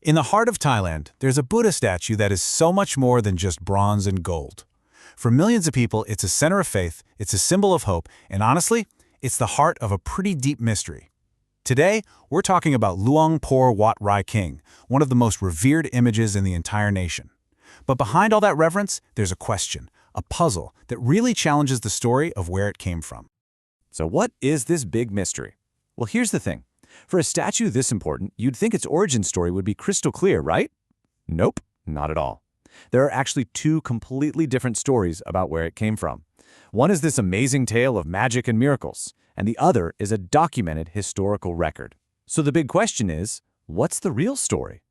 In the heart of Thailand, there's a Buddha statue that is so much more than just bronze and gold. For millions of people, it's a center of faith, it's a symbol of hope, and honestly, it's the heart of a pretty deep mystery. Today, we're talking about Luang Pho Wat Rai Khing, one of the most revered images in the entire nation. But behind all that reverence, there's a question, a puzzle that really challenges the story of where it came from. So what is this big mystery? Well, here's the thing. For a statue this important, you'd think its origin story would be crystal clear, right? Nope, not at all. There are actually two completely different stories about where it came from. One is this amazing tale of magic and miracles, and the other is a documented historical record. So the big question is, what's the real story?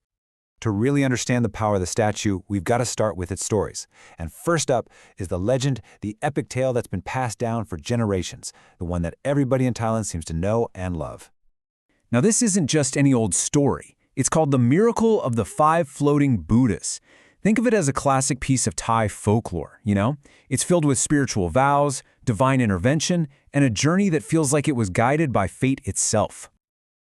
To really understand the power of the statue, we've got to start with its stories. And first up is the legend, the epic tale that's been passed down for generations, the one that everybody in Thailand seems to know and love. Now, this isn't just any old story. It's called The Miracle of the Five Floating Buddhas. Think of it as a classic piece of Thai folklore, you know? It's filled with spiritual vows, divine intervention, and a journey that feels like it was guided by fate itself.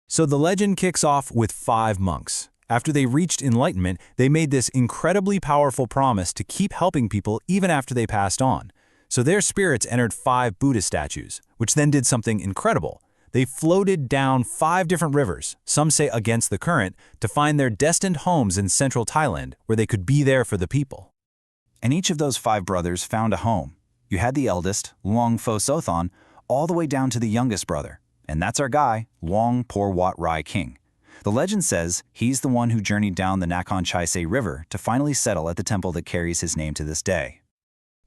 So the legend kicks off with 5 monks. After they reached enlightenment, they made this incredibly powerful promise to keep helping people even after they passed on. So their spirits entered 5 Buddha statues, which then did something incredible. They floated down 5 different rivers, some say against the current, to find their destined homes in central Thailand, where they could be there for the people. And each of those 5 brothers found a home. You had the eldest, Luang Pho Sothon, all the way down to the youngest brother. And that's our guy, Luang Pho Wat Rai Khing. The legend says he's the one who journeyed down the Nakhon Chai Si River to finally settle at the temple that carries his name to this day.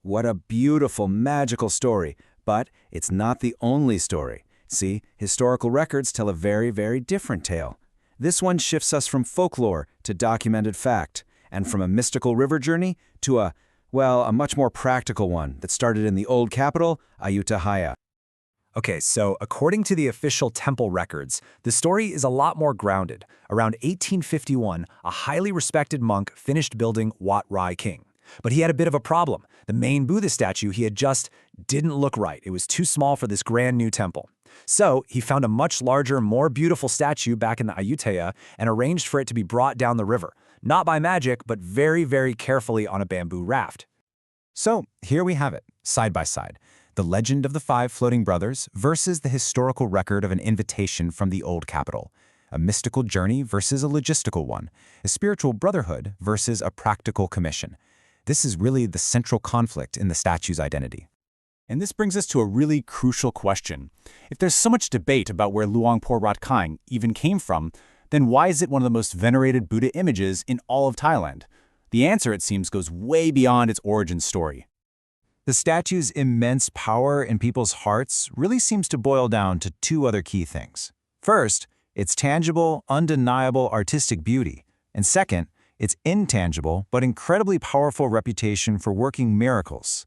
What a beautiful, magical story, but it's not the only story. See, historical records tell a very, very different tale. This one shifts us from folklore to documented fact, and from a mystical river journey to a much more practical one that started in the old capital, Ayutthaya. Okay, so according to the official temple records, the story is a lot more grounded. Around 1851, a highly respected monk finished building Wat Rai Khing. But he had a bit of a problem. The main Buddha statue he had just didn't look right. It was too small for this grand new temple. So he found a much larger, more beautiful statue back in the Ayutthaya and arranged for it to be brought down the river. Not by magic, but very, very carefully on a bamboo raft. So here we have it, side by side. The legend of the 5 floating brothers versus the historical record of an invitation from the old capital. A mystical journey versus a logistical one. A spiritual brotherhood versus a practical commission. This is really the central conflict in the statue's identity. And this brings us to a really crucial question. If there's so much debate about where Luang Pho Wat Khing even came from, then why is it one of the most venerated Buddha images in all of Thailand? The answer, it seems, goes way beyond its origin story. The statue's immense power in people's hearts really seems to boil down to 2 other key things. First, its tangible, undeniable artistic beauty. And second, its intangible but incredibly powerful reputation for working miracles.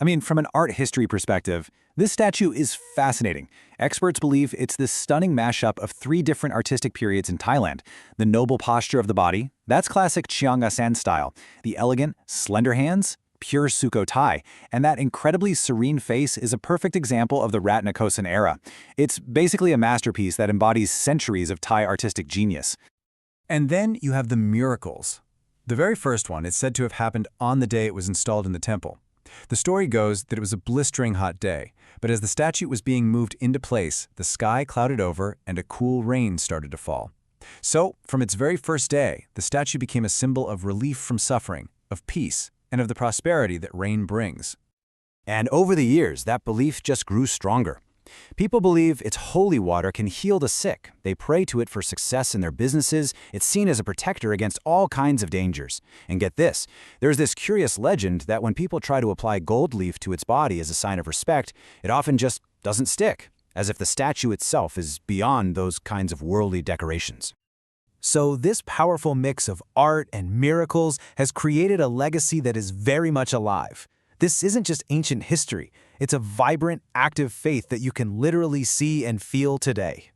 I mean, from an art history perspective, this statue is fascinating. Experts believe it's this stunning mashup of 3 different artistic periods in Thailand. The noble posture of the body, that's classic Chiang Asan style. The elegant, slender hands, pure Sukhothai, and that incredibly serene face is a perfect example of the Ratanakosin era. It's basically a masterpiece that embodies centuries of Thai artistic genius. And then you have the miracles. The very first one is said to have happened on the day it was installed in the temple. The story goes that it was a blistering hot day, but as the statue was being moved into place, the sky clouded over and a cool rain started to fall. So, from its very first day, the statue became a symbol of relief from suffering, of peace, and of the prosperity that rain brings. And over the years, that belief just grew stronger. People believe its holy water can heal the sick. They pray to it for success in their businesses. It's seen as a protector against all kinds of dangers. And get this, there's this curious legend that when people try to apply gold leaf to its body as a sign of respect, it often just doesn't stick, as if the statue itself is beyond those kinds of worldly decorations. So this powerful mix of art and miracles has created a legacy that is very much alive. This isn't just ancient history. It's a vibrant, active faith that you can literally see and feel today.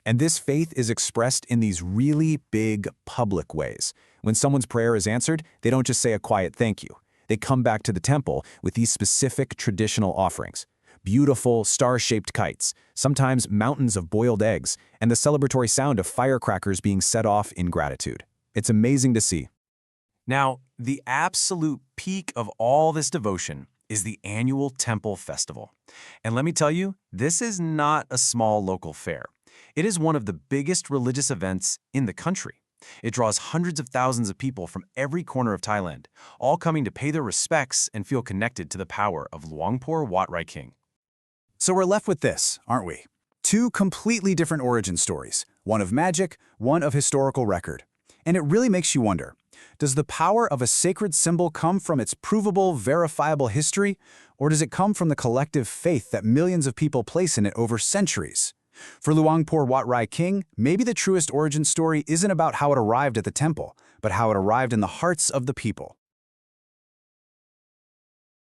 And this faith is expressed in these really big, public ways. When someone's prayer is answered, they don't just say a quiet thank you. They come back to the temple with these specific traditional offerings. Beautiful, star-shaped kites, sometimes mountains of boiled eggs, and the celebratory sound of firecrackers being set off in gratitude. It's amazing to see. Now, the absolute peak of all this devotion is the annual temple festival. And let me tell you, this is not a small local fair. It is one of the biggest religious events in the country. It draws hundreds of thousands of people from every corner of Thailand, all coming to pay their respects and feel connected to the power of Luang Pho Wat Rai Khing. So we're left with this, aren't we? Two completely different origin stories, one of magic, one of historical record. And it really makes you wonder, does the power of a sacred symbol come from its provable, verifiable history, or does it come from the collective faith that millions of people place in it over centuries? For Luang Pho Wat Rai Khing, maybe the truest origin story isn't about how it arrived at the temple, but how it arrived in the hearts of the people.